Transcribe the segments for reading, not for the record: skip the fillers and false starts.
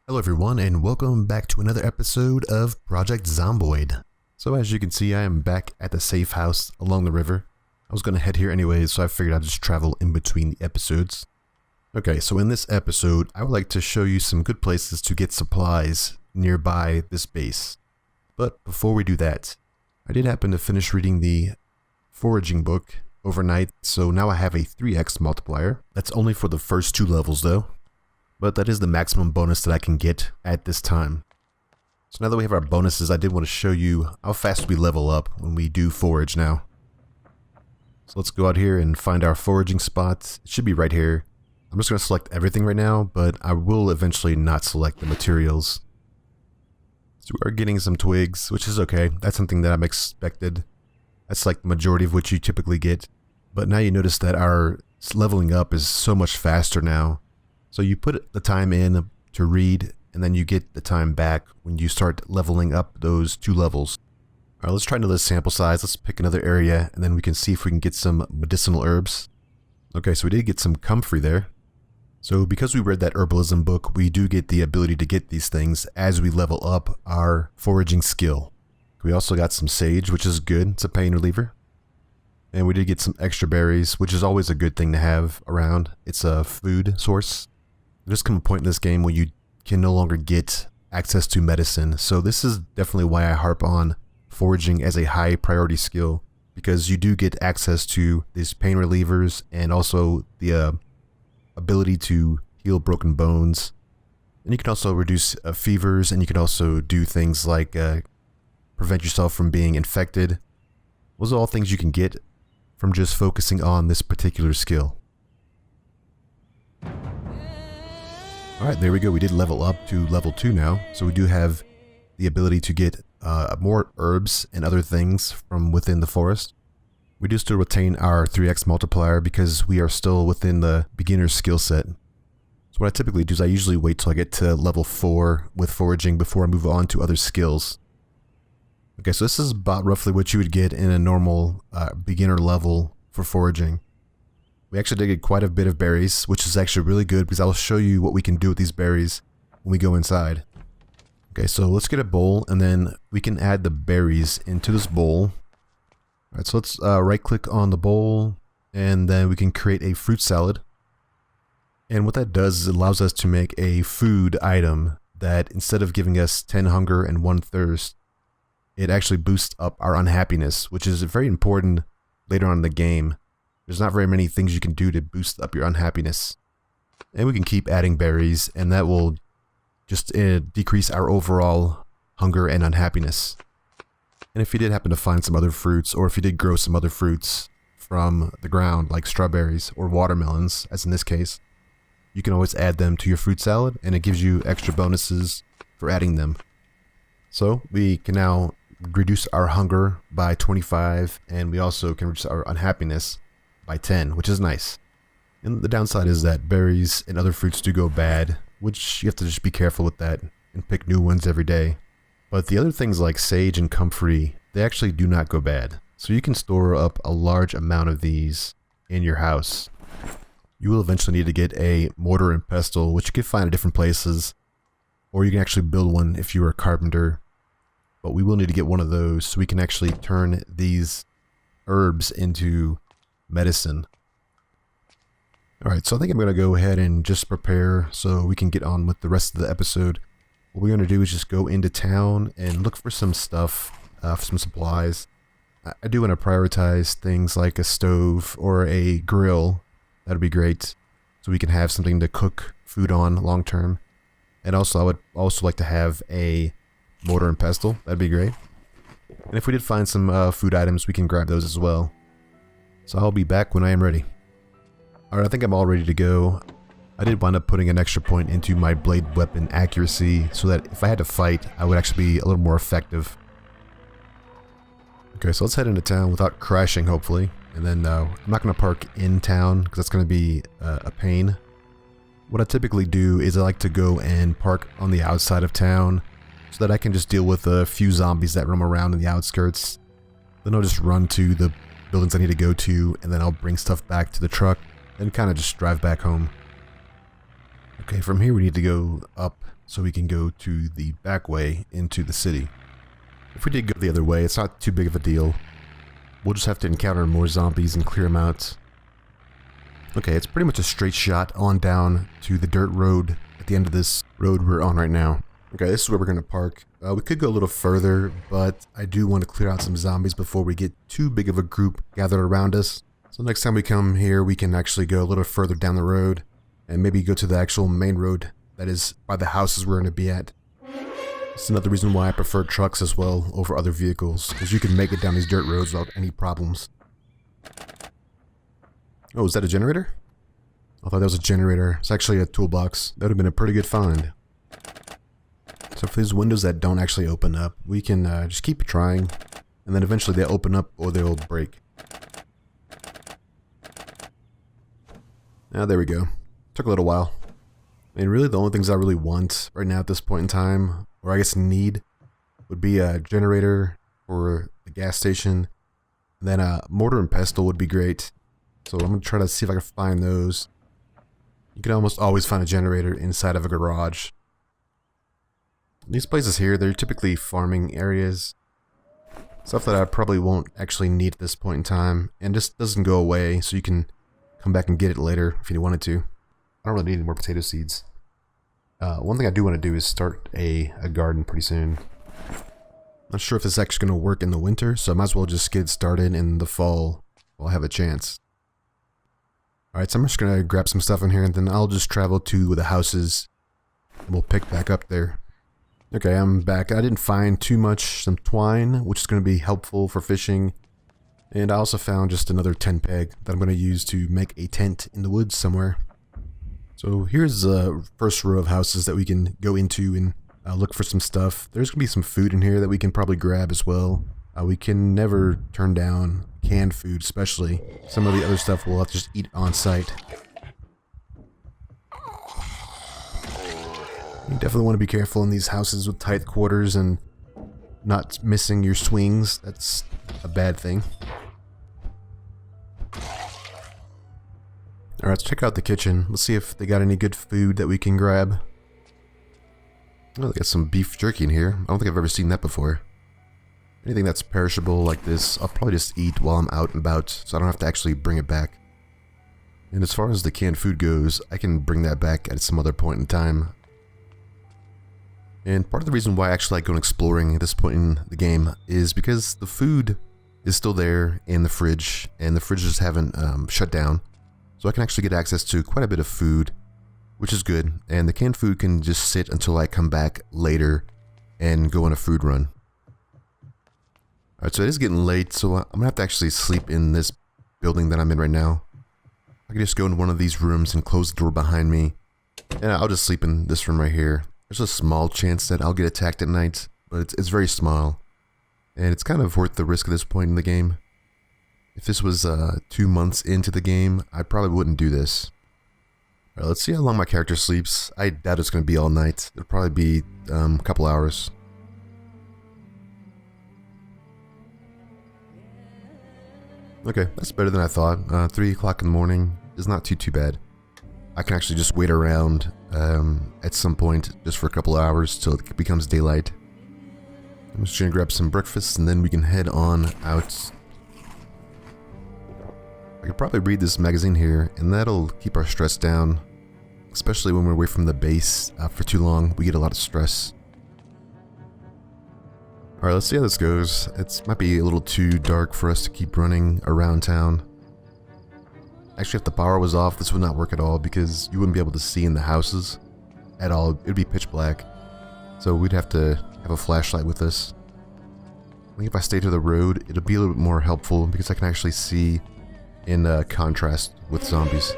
Hello everyone and welcome back to another episode of Project Zomboid. So as you can see, I am back at the safe house along the river. I was going to head here anyways, so I figured I'd just travel in between the episodes. Okay, so in this episode, I would like to show you some good places to get supplies nearby this base. But before we do that, I did happen to finish reading the foraging book overnight, so now I have a 3x multiplier. That's only for the first 2 levels though. But that is the maximum bonus that I can get at this time. So now that we have our bonuses, I did want to show you how fast we level up when we do forage now. So let's go out here and find our foraging spots. It should be right here. I'm just going to select everything right now, but I will eventually not select the materials. So we are getting some twigs, which is okay. That's something that I'm expected. That's like the majority of what you typically get. But now you notice that our leveling up is so much faster now. So you put the time in to read, and then you get the time back when you start leveling up those 2 levels. Alright, let's try another sample size. Let's pick another area, and then we can see if we can get some medicinal herbs. Okay, so we did get some comfrey there. So because we read that herbalism book, we do get the ability to get these things as we level up our foraging skill. We also got some sage, which is good. It's a pain reliever. And we did get some extra berries, which is always a good thing to have around. It's a food source. There's come a point in this game where you can no longer get access to medicine, so this is definitely why I harp on foraging as a high priority skill, because you do get access to these pain relievers and also the ability to heal broken bones. And you can also reduce fevers, and you can also do things like prevent yourself from being infected. Those are all things you can get from just focusing on this particular skill. Alright, there we go. We did level up to level 2 now, so we do have the ability to get more herbs and other things from within the forest. We do still retain our 3x multiplier because we are still within the beginner skill set. So what I typically do is I usually wait till I get to level 4 with foraging before I move on to other skills. Okay, so this is about roughly what you would get in a normal beginner level for foraging. We actually did get quite a bit of berries, which is actually really good because I'll show you what we can do with these berries when we go inside. Okay, so let's get a bowl, and then we can add the berries into this bowl. Alright, so let's right click on the bowl, and then we can create a fruit salad. And what that does is it allows us to make a food item that instead of giving us 10 hunger and 1 thirst, it actually boosts up our unhappiness, which is very important later on in the game. There's not very many things you can do to boost up your unhappiness. And we can keep adding berries, and that will just decrease our overall hunger and unhappiness. And if you did happen to find some other fruits, or if you did grow some other fruits from the ground, like strawberries or watermelons, as in this case, you can always add them to your fruit salad, and it gives you extra bonuses for adding them. So we can now reduce our hunger by 25, and we also can reduce our unhappiness by 10, which is nice. And the downside is that berries and other fruits do go bad, which you have to just be careful with that and pick new ones every day. But the other things like sage and comfrey, they actually do not go bad. So you can store up a large amount of these in your house. You will eventually need to get a mortar and pestle, which you can find at different places, or you can actually build one if you're a carpenter. But we will need to get one of those so we can actually turn these herbs into medicine. Alright, so I think I'm going to go ahead and just prepare so we can get on with the rest of the episode. What we're going to do is just go into town and look for some stuff, for some supplies. I do want to prioritize things like a stove or a grill. That would be great, so we can have something to cook food on long term. And also I would also like to have a mortar and pestle. That'd be great. And if we did find some food items, we can grab those as well. So I'll be back when I am ready. Alright, I think I'm all ready to go. I did wind up putting an extra point into my blade weapon accuracy so that if I had to fight, I would actually be a little more effective. Okay, so let's head into town without crashing, hopefully. And then I'm not going to park in town because that's going to be a pain. What I typically do is I like to go and park on the outside of town so that I can just deal with a few zombies that roam around in the outskirts. Then I'll just run to the buildings I need to go to, and then I'll bring stuff back to the truck and kind of just drive back home. Okay, from here we need to go up so we can go to the back way into the city. If we did go the other way, it's not too big of a deal. We'll just have to encounter more zombies and clear them out. Okay, it's pretty much a straight shot on down to the dirt road at the end of this road we're on right now. Okay, this is where we're going to park. We could go a little further, but I do want to clear out some zombies before we get too big of a group gathered around us. So next time we come here, we can actually go a little further down the road and maybe go to the actual main road that is by the houses we're going to be at. It's another reason why I prefer trucks as well over other vehicles, because you can make it down these dirt roads without any problems. Oh, is that a generator? I thought that was a generator. It's actually a toolbox. That would have been a pretty good find. So for these windows that don't actually open up, we can just keep trying, and then eventually they'll open up or they'll break. There we go. Took a little while. I mean, really the only things I really want right now at this point in time, or I guess need, would be a generator for the gas station, and then a mortar and pestle would be great. So I'm going to try to see if I can find those. You can almost always find a generator inside of a garage. These places here, they're typically farming areas. Stuff that I probably won't actually need at this point in time, and just doesn't go away, so you can come back and get it later if you wanted to. I don't really need any more potato seeds. One thing I do want to do is start a garden pretty soon. Not sure if this is actually going to work in the winter, so I might as well just get started in the fall while I have a chance. Alright, so I'm just going to grab some stuff in here, and then I'll just travel to the houses, and we'll pick back up there. Okay, I'm back. I didn't find too much, some twine, which is going to be helpful for fishing. And I also found just another tent peg that I'm going to use to make a tent in the woods somewhere. So here's the first row of houses that we can go into and look for some stuff. There's going to be some food in here that we can probably grab as well. We can never turn down canned food, especially. Some of the other stuff we'll have to just eat on site. You definitely want to be careful in these houses with tight quarters and not missing your swings. That's a bad thing. Alright, let's check out the kitchen. Let's see if they got any good food that we can grab. Oh, they got some beef jerky in here. I don't think I've ever seen that before. Anything that's perishable like this, I'll probably just eat while I'm out and about, so I don't have to actually bring it back. And as far as the canned food goes, I can bring that back at some other point in time. And part of the reason why I actually like going exploring at this point in the game is because the food is still there in the fridge, and the fridges haven't shut down. So I can actually get access to quite a bit of food, which is good. And the canned food can just sit until I come back later and go on a food run. Alright, so it is getting late, so I'm going to have to actually sleep in this building that I'm in right now. I can just go into one of these rooms and close the door behind me. And I'll just sleep in this room right here. There's a small chance that I'll get attacked at night, but it's very small. And it's kind of worth the risk at this point in the game. If this was 2 months into the game, I probably wouldn't do this. Alright, let's see how long my character sleeps. I doubt it's going to be all night. It'll probably be a couple hours. Okay, that's better than I thought. 3 o'clock in the morning is not too bad. I can actually just wait around at some point just for a couple hours till it becomes daylight. I'm just gonna grab some breakfast and then we can head on out. I could probably read this magazine here and that'll keep our stress down, especially when we're away from the base for too long. We get a lot of stress. Alright, let's see how this goes. It might be a little too dark for us to keep running around town. Actually, if the power was off, this would not work at all because you wouldn't be able to see in the houses at all. It would be pitch black. So we'd have to have a flashlight with us. I think if I stay to the road, it'll be a little bit more helpful because I can actually see in contrast with zombies.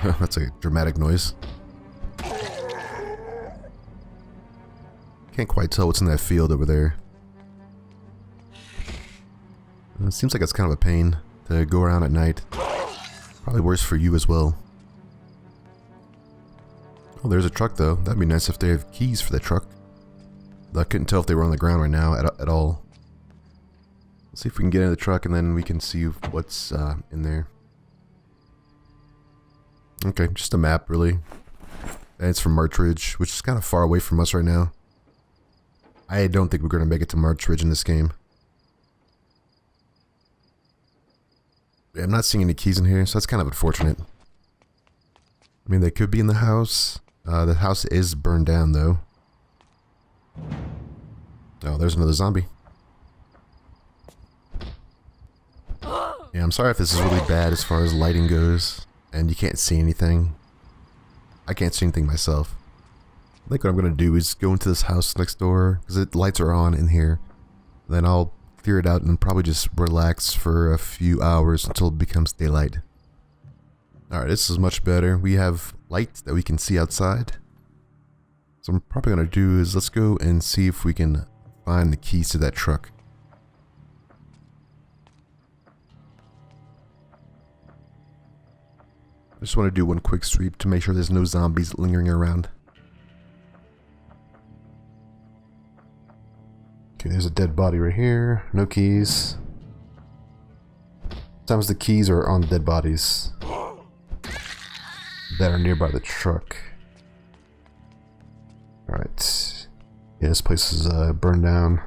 That's a dramatic noise. Can't quite tell what's in that field over there. It seems like it's kind of a pain to go around at night. Probably worse for you as well. Oh, there's a truck though. That'd be nice if they have keys for the truck. Though I couldn't tell if they were on the ground right now at all. Let's see if we can get in the truck and then we can see what's in there. Okay, just a map, really. And it's from March Ridge, which is kind of far away from us right now. I don't think we're going to make it to March Ridge in this game. Yeah, I'm not seeing any keys in here, so that's kind of unfortunate. I mean, they could be in the house. The house is burned down, though. Oh, there's another zombie. Yeah, I'm sorry if this is really bad as far as lighting goes, and you can't see anything. I can't see anything myself. I think what I'm going to do is go into this house next door, because the lights are on in here. Then I'll clear it out and probably just relax for a few hours until it becomes daylight. Alright, this is much better. We have light that we can see outside. So what I'm probably going to do is let's go and see if we can find the keys to that truck. I just want to do one quick sweep to make sure there's no zombies lingering around. Okay, there's a dead body right here. No keys. Sometimes the keys are on dead bodies that are nearby the truck. Alright. Yeah, this place is burned down.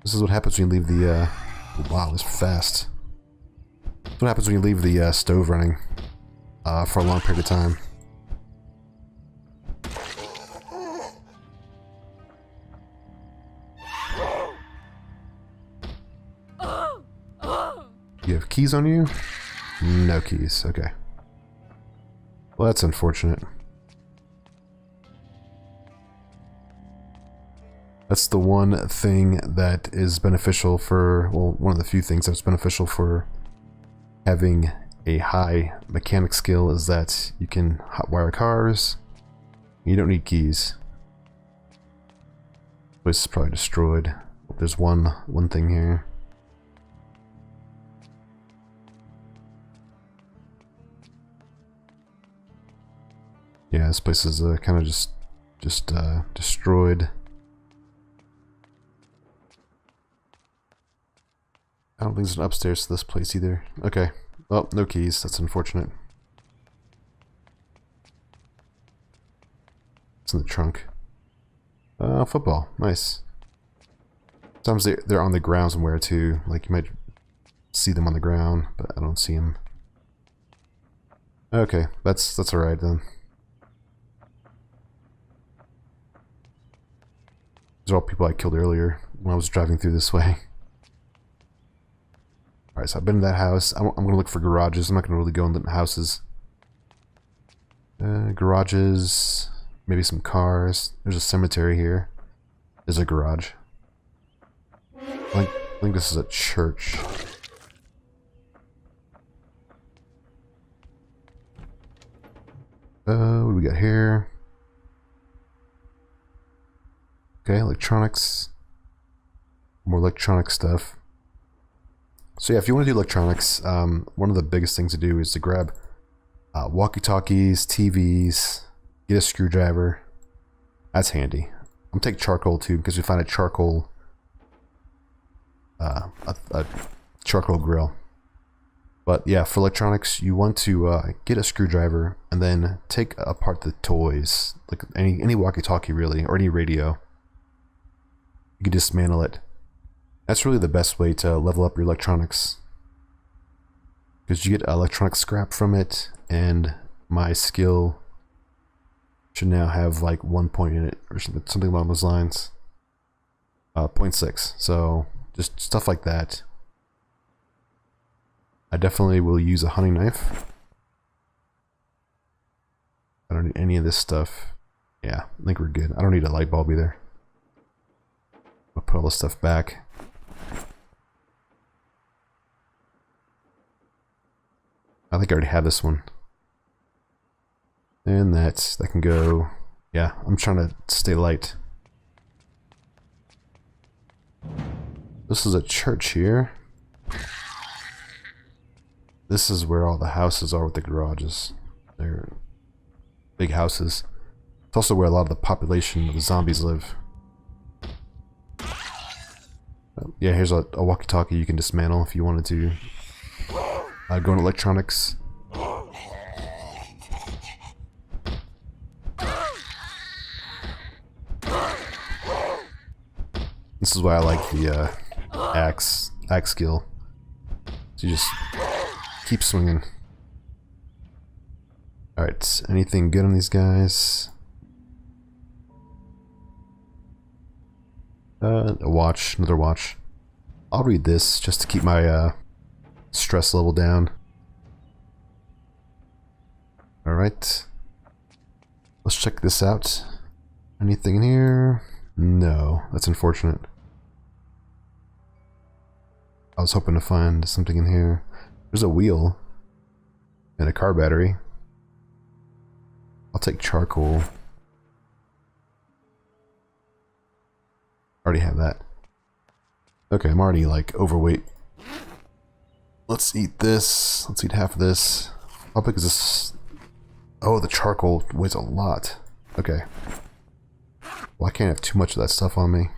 This is what happens when you leave the... wow, this is fast. That's what happens when you leave the stove running for a long period of time. You have keys on you? No keys, okay. Well, that's unfortunate. That's the one thing that is beneficial for, well, one of the few things that's beneficial for having a high mechanic skill is that you can hotwire cars. You don't need keys. This is probably destroyed. There's one thing here. Yeah, this place is kind of just destroyed. I don't think there's an upstairs to this place either. Okay. Oh, no keys. That's unfortunate. It's in the trunk. Football. Nice. Sometimes they're on the ground somewhere too. Like you might see them on the ground, but I don't see them. Okay, that's alright then. These are all people I killed earlier when I was driving through this way. Alright, so I've been to that house. I'm going to look for garages. I'm not going to really go into houses. Garages. Maybe some cars. There's a cemetery here. There's a garage. I think this is a church. What do we got here? Okay, electronics. More electronic stuff. So yeah, if you want to do electronics, one of the biggest things to do is to grab walkie-talkies, TVs, get a screwdriver. That's handy. I'm gonna take charcoal too because we find a charcoal charcoal grill. But yeah, for electronics, you want to get a screwdriver and then take apart the toys, like any walkie-talkie really, or any radio. You can dismantle it. That's really the best way to level up your electronics, because you get electronic scrap from it, and my skill should now have like 1 point in it or something along those lines. 0.6. So just stuff like that. I definitely will use a hunting knife. I don't need any of this stuff. Yeah, I think we're good. I don't need a light bulb either. I'll put all this stuff back. I think I already have this one. And that can go. Yeah, I'm trying to stay light. This is a church here. This is where all the houses are with the garages. They're big houses. It's also where a lot of the population of the zombies live. Yeah, here's a walkie-talkie you can dismantle if you wanted to Going to electronics. This is why I like the axe skill. So you just keep swinging. Alright, anything good on these guys? A watch, another watch. I'll read this just to keep my stress level down. Alright. Let's check this out. Anything in here? No, that's unfortunate. I was hoping to find something in here. There's a wheel and a car battery. I'll take charcoal. Already have that. Okay, I'm already like overweight. Let's eat this. Let's eat half of this. How big is this? Oh, the charcoal weighs a lot. Okay. Well, I can't have too much of that stuff on me.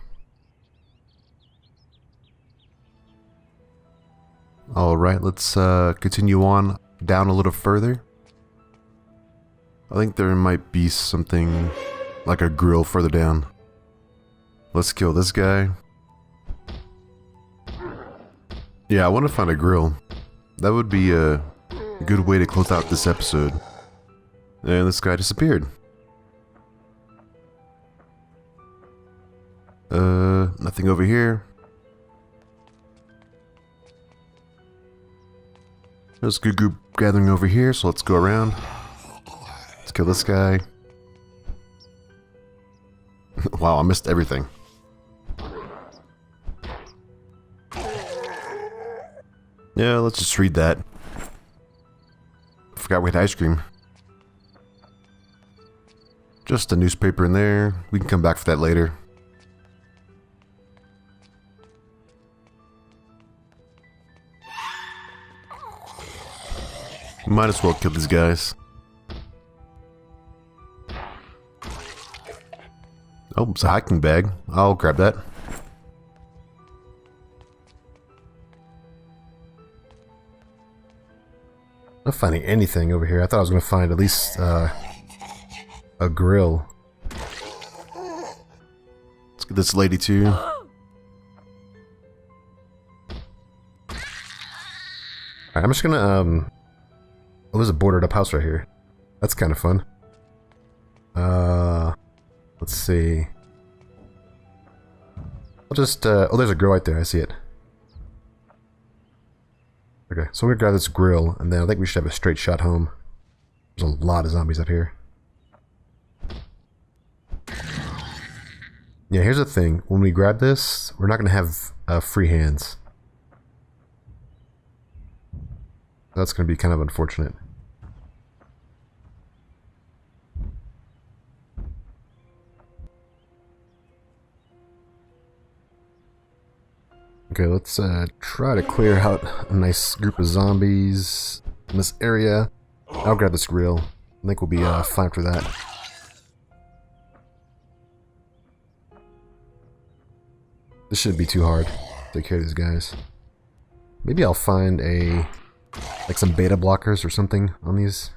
Alright, let's continue on down a little further. I think there might be something like a grill further down. Let's kill this guy. Yeah, I want to find a grill. That would be a good way to close out this episode. And this guy disappeared. Nothing over here. There's a good group gathering over here, so let's go around. Let's kill this guy. Wow, I missed everything. Yeah, let's just read that. Forgot we had ice cream. Just a newspaper in there. We can come back for that later. Might as well kill these guys. Oh, it's a hiking bag. I'll grab that. I'm not finding anything over here. I thought I was going to find at least a grill. Let's get this lady too. Alright, I'm just gonna oh, there's a boarded up house right here. That's kind of fun. Let's see. I'll just oh, there's a grill right there. I see it. Okay, so we're gonna grab this grill, and then I think we should have a straight shot home. There's a lot of zombies up here. Yeah, here's the thing. When we grab this, we're not gonna have free hands. That's gonna be kind of unfortunate. Okay, let's try to clear out a nice group of zombies in this area. I'll grab this grill. I think we'll be fine for that. This shouldn't be too hard to take care of these guys. Maybe I'll find like some beta blockers or something on these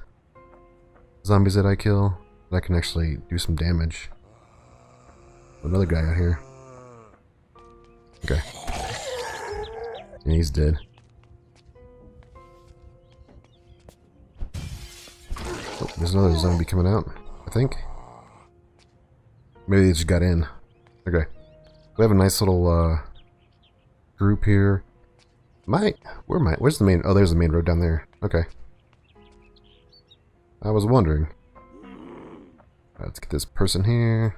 zombies that I kill. That can actually do some damage. Another guy out here. Okay. And he's dead. Oh, there's another zombie coming out, I think. Maybe they just got in. Okay. We have a nice little group here. Where's the main? Oh, there's the main road down there. Okay. I was wondering. Let's get this person here.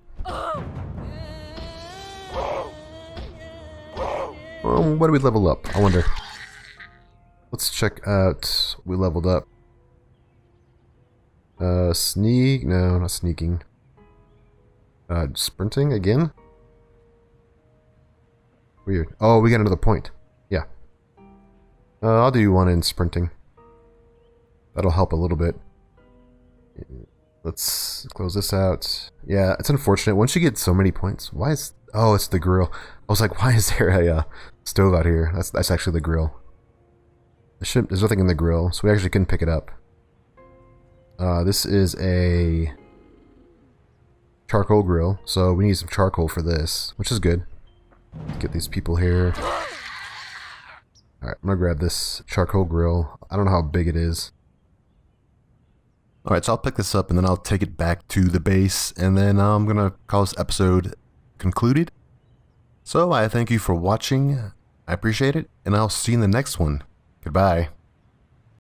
What do we level up? I wonder. Let's check out. We leveled up. Sneak? No, not sneaking. Sprinting again? Weird. Oh, we got another point. Yeah. I'll do one in sprinting. That'll help a little bit. Let's close this out. Yeah, it's unfortunate. Once you get so many points, why is... Oh, it's the grill. I was like, why is there a stove out here? That's actually the grill. There's nothing in the grill, so we actually couldn't pick it up. This is a charcoal grill, so we need some charcoal for this, which is good. Let's get these people here. Alright, I'm gonna grab this charcoal grill. I don't know how big it is. Alright, so I'll pick this up and then I'll take it back to the base, and then I'm gonna call this episode concluded. So I thank you for watching. I appreciate it, and I'll see you in the next one. Goodbye.